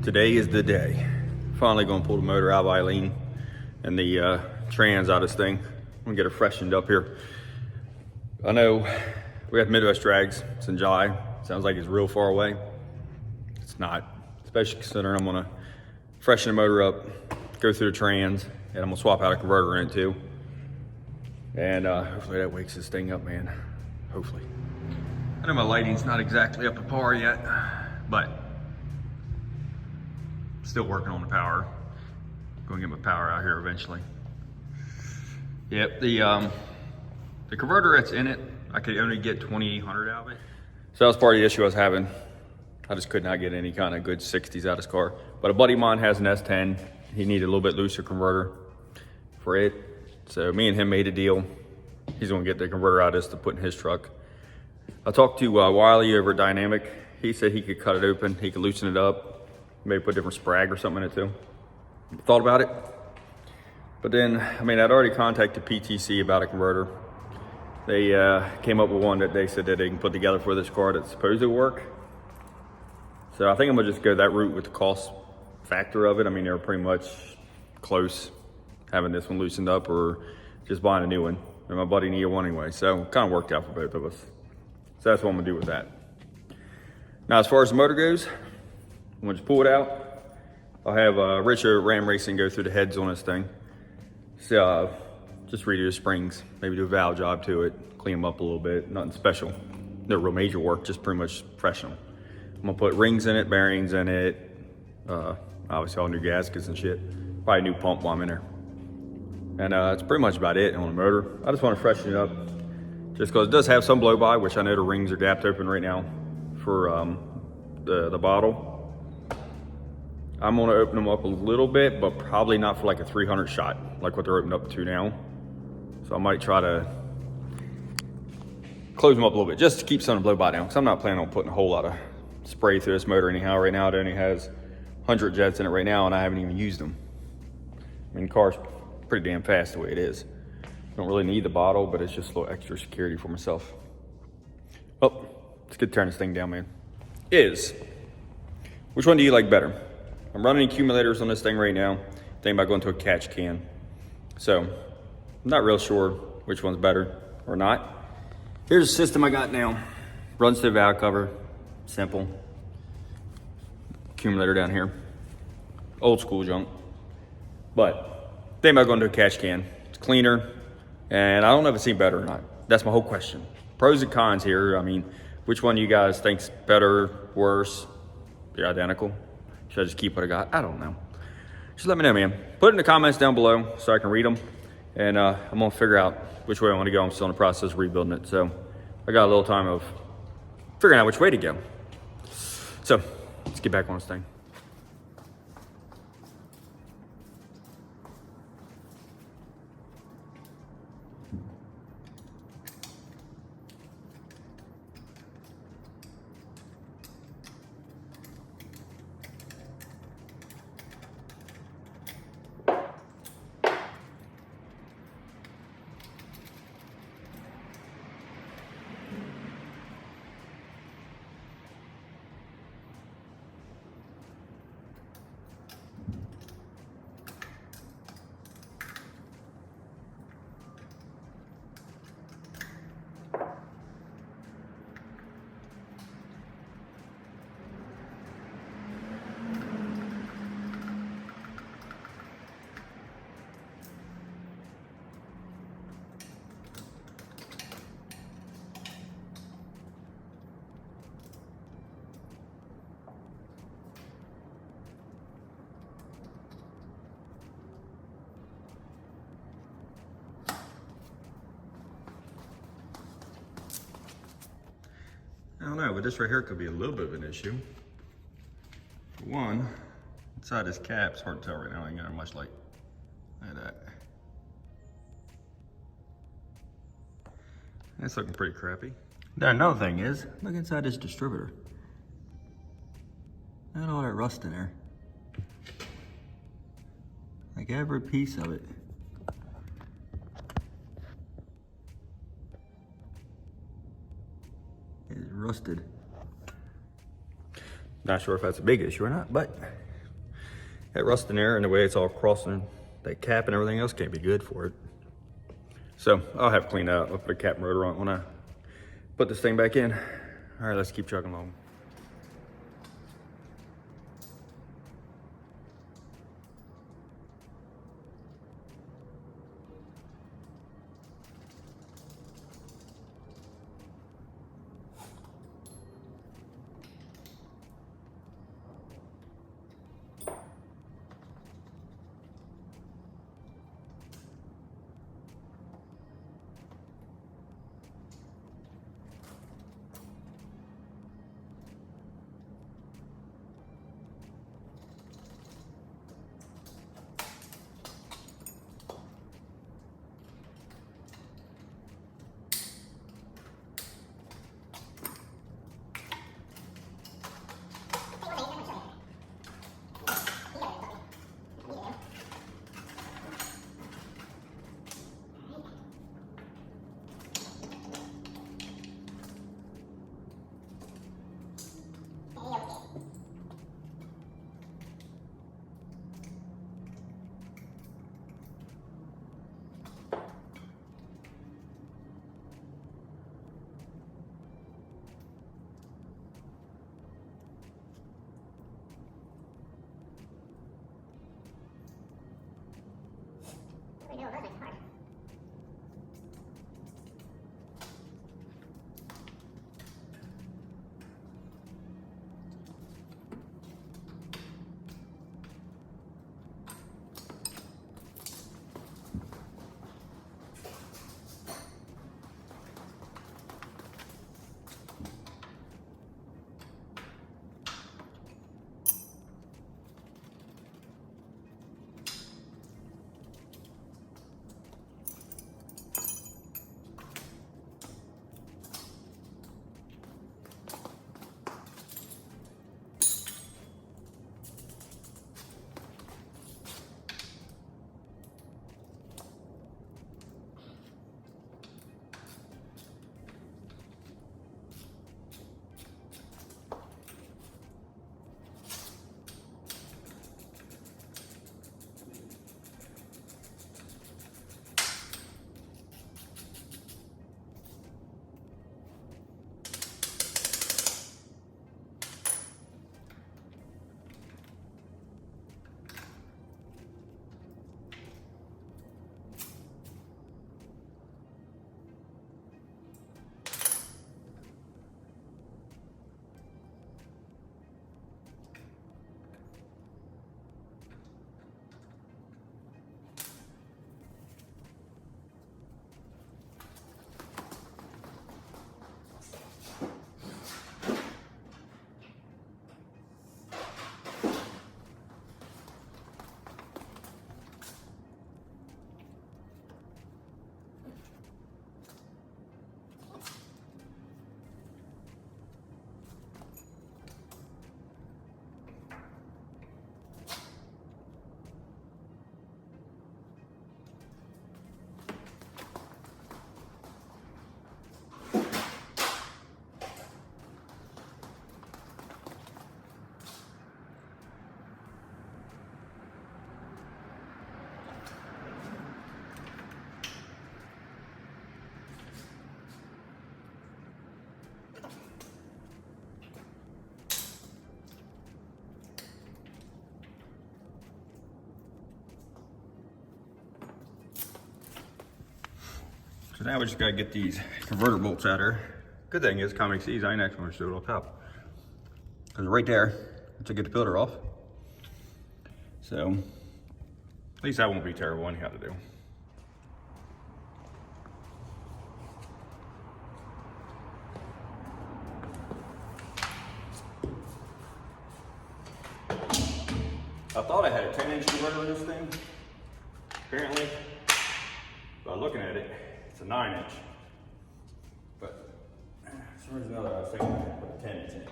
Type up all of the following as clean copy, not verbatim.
Today is the day. Finally gonna pull the motor out of Eileen and the trans out of this thing. I'm gonna get it freshened up here. I know we have Midwest Drags. It's in July. Sounds like it's real far away. It's not, especially considering I'm gonna freshen the motor up, go through the trans, and I'm gonna swap out a converter in it too. And hopefully that wakes this thing up, man. Hopefully. I know my lighting's not exactly up to par yet, but still working on the power. Gonna get my power out here eventually. Yep, the converter that's in it, I could only get 2800 out of it. So that was part of the issue I was having. I just could not get any kind of good 60s out of this car. But a buddy of mine has an S10. He needed a little bit looser converter for it. So me and him made a deal. He's gonna get the converter out of this to put in his truck. I talked to Wiley over at Dynamic. He said he could cut it open, he could loosen it up, maybe put a different sprag or something in it too. Thought about it. But then, I mean, I'd already contacted PTC about a converter. They came up with one that they said that they can put together for this car that's supposed to work. So I think I'm gonna just go that route with the cost factor of it. I mean, they're pretty much close, having this one loosened up or just buying a new one. And my buddy needed one anyway, so it kind of worked out for both of us. So that's what I'm gonna do with that. Now, as far as the motor goes, I'm gonna just pull it out. I'll have Richard Ram Racing go through the heads on this thing. So just redo the springs, maybe do a valve job to it, clean them up a little bit, nothing special. No real major work, just pretty much freshen them. I'm gonna put rings in it, bearings in it, obviously all new gaskets and shit. Probably a new pump while I'm in there. And that's pretty much about it on the motor. I just wanna freshen it up just because it does have some blow by, which I know the rings are gapped open right now for the bottle. I'm gonna open them up a little bit, but probably not for like a 300 shot, like what they're opened up to now. So I might try to close them up a little bit just to keep some of the blow by down, because I'm not planning on putting a whole lot of spray through this motor anyhow. Right now it only has 100 jets in it right now, and I haven't even used them. I mean, the car's pretty damn fast the way it is. Don't really need the bottle, but it's just a little extra security for myself. Oh, let's get turn this thing down, man. Which one do you like better? I'm running accumulators on this thing right now. Thinking about going to a catch can. So, I'm not real sure which one's better or not. Here's the system I got now. Runs to the valve cover, simple. Accumulator down here. Old school junk. But, thinking about going to a catch can. It's cleaner, and I don't know if it's any better or not. That's my whole question. Pros and cons here. I mean, which one do you guys think's better, worse? They're identical. Should I just keep what I got? I don't know. Just let me know, man. Put it in the comments down below so I can read them. And I'm gonna figure out which way I wanna go. I'm still in the process of rebuilding it. So I got a little time of figuring out which way to go. So let's get back on this thing. I don't know, but this right here could be a little bit of an issue. For one, inside this cap, it's hard to tell right now, I ain't got much light. Look at that. That's looking pretty crappy. Then another thing is, look inside this distributor. Look at all that rust in there. Like every piece of it. It's rusted. Not sure if that's a big issue or not, but That rust in there and the way it's all crossing that cap and everything else can't be good for it. So I'll have to clean that up. I'll put a cap and rotor on it when I put this thing back in. All right, let's keep chugging along. So now we just gotta get these converter bolts out of here. Good thing is, Comex sees I ain't actually gonna do it on top. Because right there, to get the filter off. So, at least that won't be terrible anyhow to do. I thought I had a 10-inch converter in this thing. Apparently, by looking at it, it's a 9-inch. But for some reason or another, I was thinking I could put a 10-inch in it.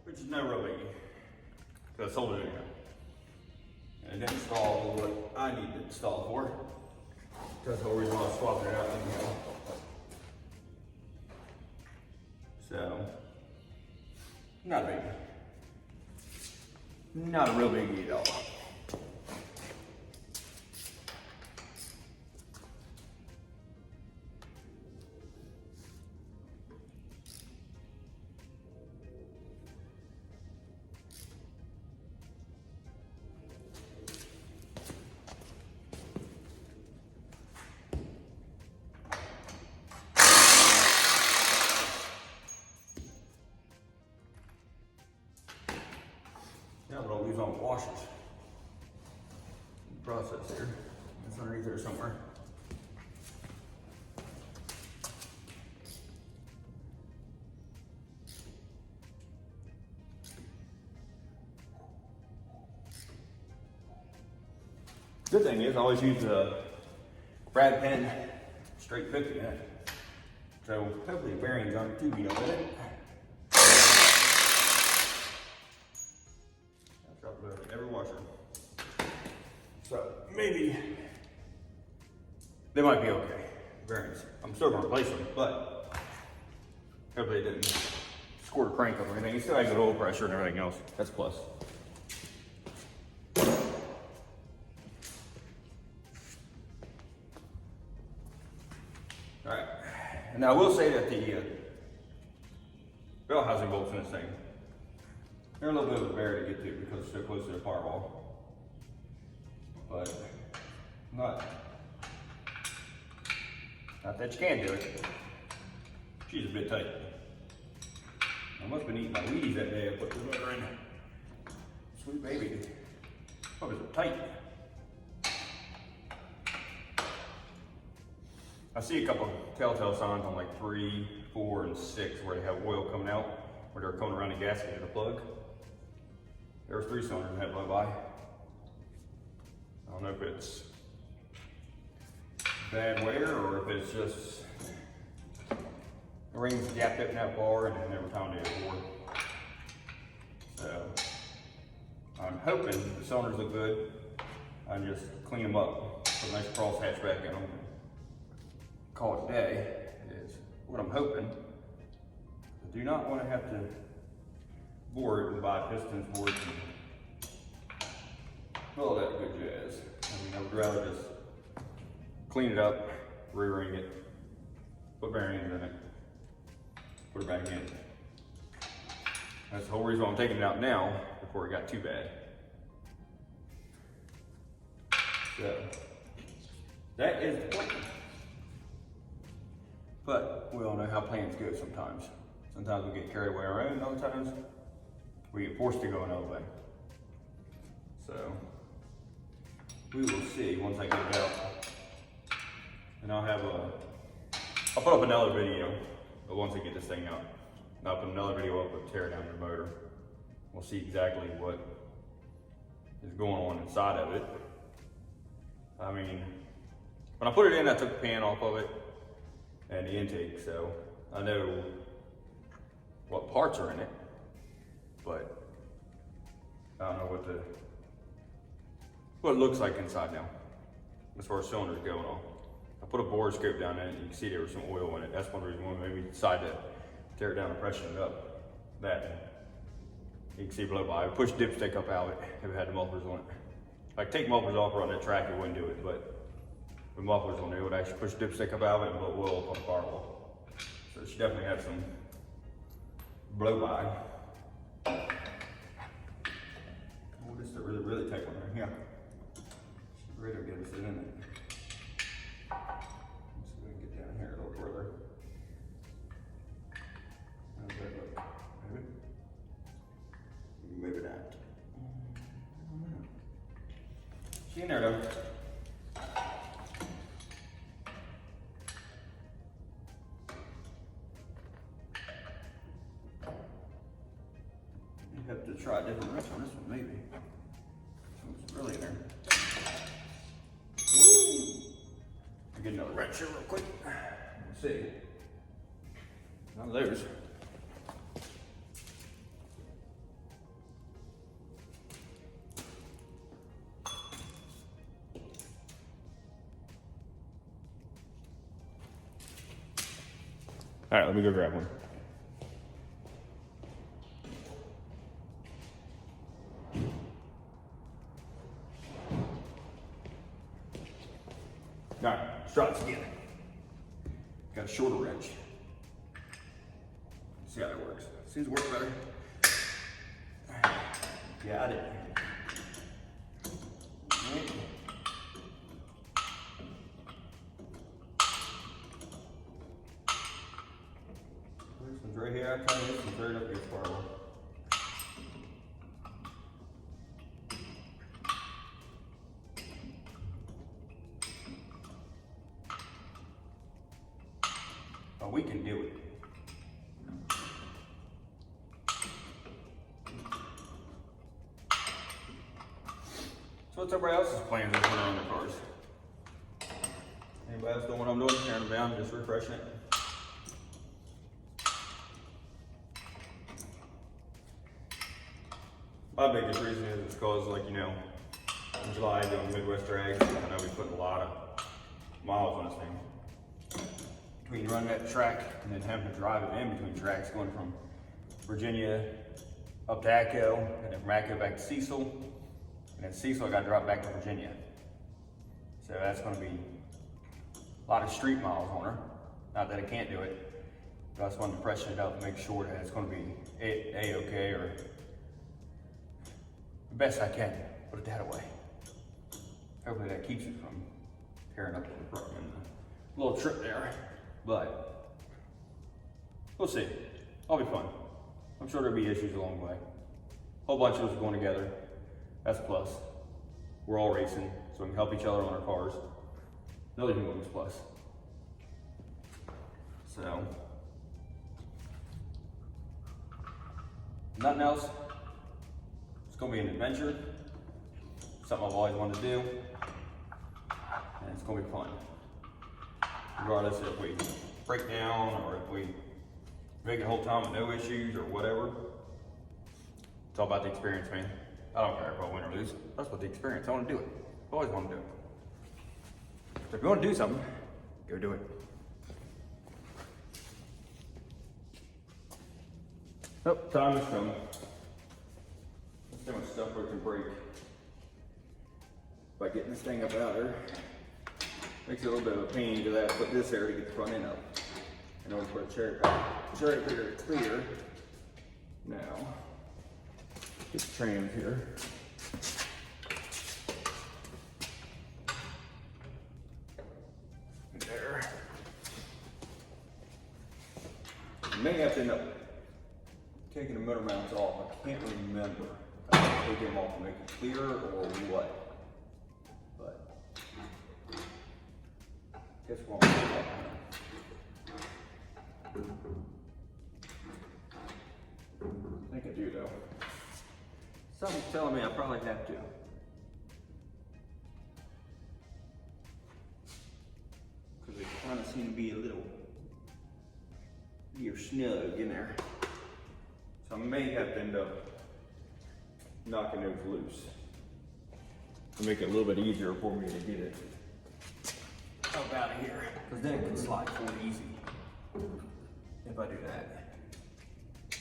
Which is no real biggie. Because I sold it anyhow. And it didn't install what I needed to install for. That's the whole reason why I was swapping it out anyhow. So, Not a biggie. Not a real biggie at all. Now that all these on washers. Process here. It's underneath there somewhere. Good thing is I always use the brad pen straight 50 in it. So hopefully the bearings aren't too beat up with it. Every washer. So maybe they might be okay. Bearings. I'm still gonna replace them, but hopefully it didn't squirt a crank up or anything. You still have good oil pressure and everything else. That's a plus. Alright. And now I will say that the bell housing bolts in this thing, they're a little bit of a bear to get to because it's so close to the firewall. But not that you can't do it. She's a bit tight. I must have been eating my Wheaties that day I put the motor in. Sweet baby. Oh, is it tight? I see a couple telltale signs on like 3, 4, and 6 where they have oil coming out, where they're coming around the gasket to the plug. There was 3 cylinders in that blow by. I don't know if it's bad wear or if it's just the rings gapped up in that bar and it never found it before. So I'm hoping the cylinders look good. I just clean them up, put a nice cross hatch back in them, and call it a day is what I'm hoping. I do not want to have to bore it and buy pistons, boards, and all that good jazz. I mean, I would rather just clean it up, re-ring it, put bearings in it, put it back in. That's the whole reason why I'm taking it out now, before it got too bad. So, that is the plan. But we all know how plans go sometimes. Sometimes we get carried away our own, and other times we get forced to go another way. So, we will see once I get it out. And I'll put up another video, but once I get this thing out. And I'll put another video up of tear down the motor. We'll see exactly what is going on inside of it. I mean, when I put it in, I took the pan off of it and the intake, so I know what parts are in it, but I don't know what it looks like inside now, as far as cylinders going on. I put a borescope down in it, and you can see there was some oil in it. That's one reason why maybe decided to tear it down and freshen it up. That, you can see below by. I pushed dipstick up out of it if it had the mufflers on it. If I could take mufflers off or on that track, it wouldn't do it, but with mufflers on there, it would actually push dipstick up out of it and blow oil up on the firewall. So she definitely had some blow by. Oh, this is a really, really tight one right here. She really get us in it. Let's see if we can get down here a little further. How's that look? Maybe? Maybe not. I don't know. She in there though. You have to try a different wrench on this one, maybe. It's really in there. Woo! I'll get another wrench here real quick. Let's see. None of those. All right, let me go grab one. let's try this again. Got a shorter wrench. See how that works. Seems to work better. Got it. Right. This one's right here. I try this and throw it up here far away. Oh, we can do it. So what's everybody else's plans for putting on their cars? Anybody else doing what I'm doing? Tearing them down, just refreshing it. My biggest reason is it's because, like, you know, in July doing Midwest drags, I know we put a lot of miles on this thing. Between running that track and then having to drive it in between tracks, going from Virginia up to Acco, and then from Acco back to Cecil, and then Cecil I got to drive back to Virginia. So that's going to be a lot of street miles on her. Not that I can't do it, but I just wanted to freshen it up and make sure that it's going to be A-okay, or the best I can, put it that way. Hopefully that keeps it from tearing up the front end. A little trip there, but we'll see. It'll be fun. I'm sure there'll be issues along the way. Whole bunch of us going together. That's a plus. We're all racing, so we can help each other on our cars. Another humongous plus. So, nothing else. It's gonna be an adventure. Something I've always wanted to do. And it's gonna be fun. Regardless if we break down or if we make it the whole time with no issues or whatever. It's all about the experience, man. I don't care if I win or lose. That's what the experience. I want to do it. I always want to do it. So if you want to do something, go do it. Oh, time is coming. There's so much stuff we can break by getting this thing up out there. Makes it a little bit of a pain because I have to put this there to get the front end up in order to put a cherry picker clear. Now, get the trams here. There. You may have to end up taking the motor mounts off. I can't remember. I have to take them off to make it clearer or what. But guess what? I think I do though. Something's telling me I probably have to. Because it kind of seems to be a little snug in there. So I may have to end up knocking those loose to make it a little bit easier for me to get it up out of here. Because then it can slide forward easy if I do that.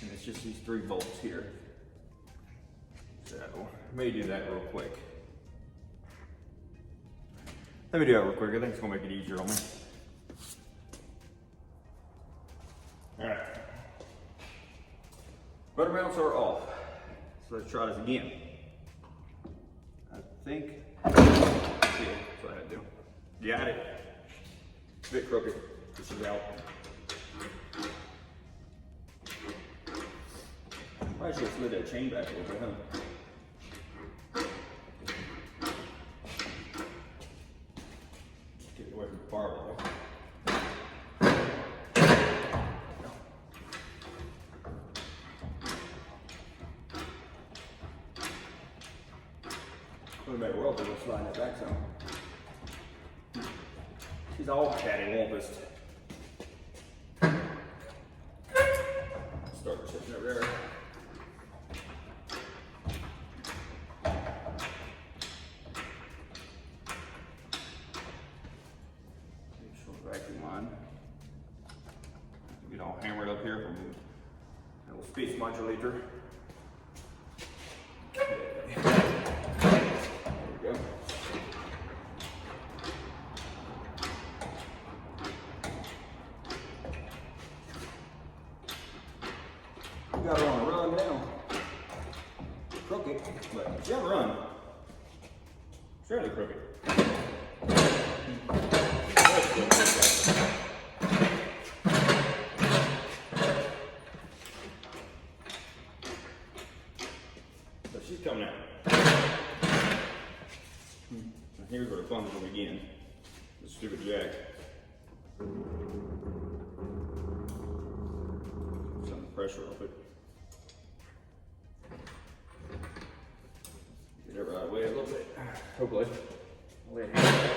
And it's just these 3 bolts here. So I may do that real quick. Let me do that real quick. I think it's gonna make it easier on me. All right. Motor mounts are off. So let's try this again. I think, yeah, that's what I had to do. Got it. A bit crooked. This is out. I should have slid that chain back a little bit, huh? Get away from the bar though. Would have been well to slide that back some. She's all cattywampus. Start sitting over there. Vacuum line. Get all hammered up here from a little space modulator. There we go. got her on a run now. Crooked, but she on a run. Fairly crooked. So she's coming out. Now here's where the fun will begin. The stupid jack. Some pressure off it. Get it right away a little bit. Hopefully. I'll lay it down.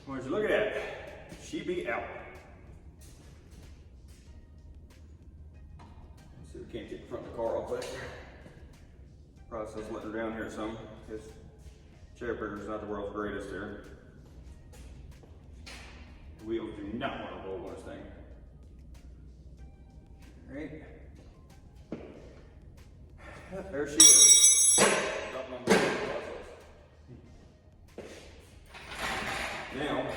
Well, as you look at that, she be out. Let's see if we can't get the front of the car off it. Process letting her down here some. This cherry picker's not the world's greatest here. The wheels do not want to roll on this thing. Alright. There she is. Dropping on the process. Now,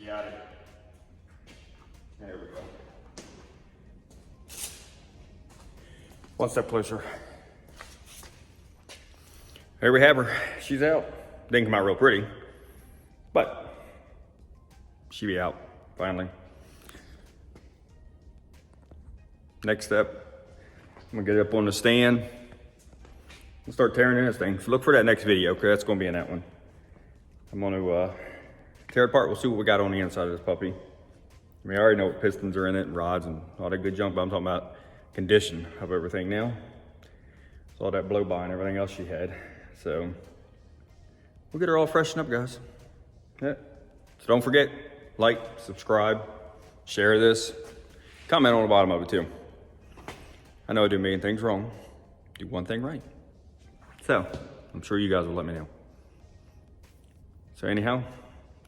got it. There we go. One step closer. There we have her. She's out. Didn't come out real pretty, but she be out finally. Next step. I'm gonna get it up on the stand and start tearing in this thing. So look for that next video, okay? That's gonna be in that one. I'm gonna tear it apart. We'll see what we got on the inside of this puppy. I mean, I already know what pistons are in it and rods and all that good junk, but I'm talking about condition of everything now. It's all that blow by and everything else she had. So we'll get her all freshened up, guys. Yeah. So don't forget, like, subscribe, share this, comment on the bottom of it too. I know I do a million things wrong. Do one thing right. So, I'm sure you guys will let me know. So anyhow,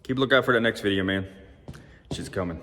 keep a lookout for that next video, man. She's coming.